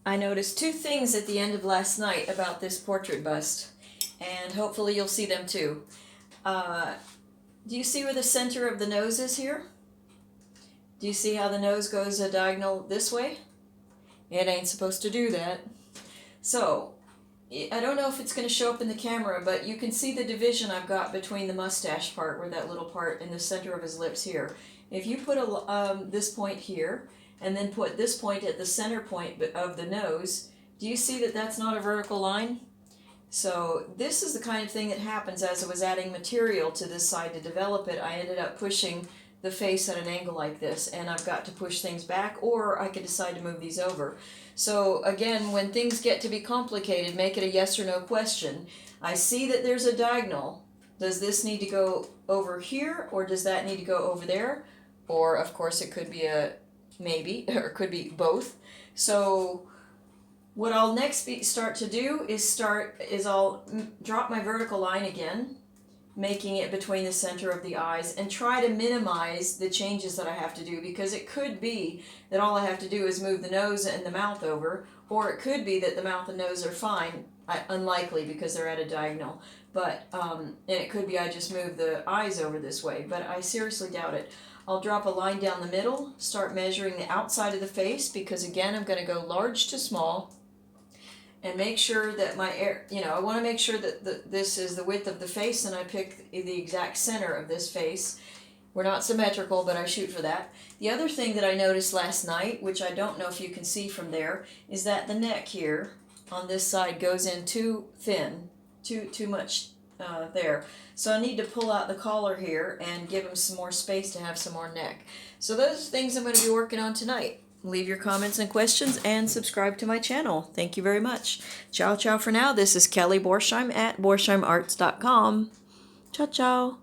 I noticed two things at the end of last night about this portrait bust, and hopefully you'll see them too. Do you see where the center of the nose is here? Do you see how the nose goes a diagonal this way? It ain't supposed to do that. So, I don't know if it's going to show up in the camera, but you can see the division I've got between the mustache part, where that little part in the center of his lips here. If you put this point here, and then put this point at the center point of the nose, do you see that that's not a vertical line? So this is the kind of thing that happens as I was adding material to this side to develop it. I ended up pushing the face at an angle like this, and I've got to push things back, or I could decide to move these over. So again, when things get to be complicated, make it a yes or no question. I see that there's a diagonal. Does this need to go over here, or does that need to go over there? Or of course it could be a maybe, or it could be both. So what I'll next start to do is I'll drop my vertical line again, making it between the center of the eyes, and try to minimize the changes that I have to do, because it could be that all I have to do is move the nose and the mouth over, or it could be that the mouth and nose are fine. Unlikely, because they're at a diagonal, but and it could be I just move the eyes over this way, but I seriously doubt it. I'll drop a line down the middle, start measuring the outside of the face, because again I'm going to go large to small, and make sure that I want to make sure that this is the width of the face, and I pick the exact center of this face. We're not symmetrical, but I shoot for that. The other thing that I noticed last night, which I don't know if you can see from there, is that the neck here on this side goes in too thin, too much there. So I need to pull out the collar here and give him some more space to have some more neck. So those are things I'm going to be working on tonight. Leave your comments and questions, and subscribe to my channel. Thank you very much. Ciao, ciao for now. This is Kelly Borsheim at borsheimarts.com. Ciao, ciao.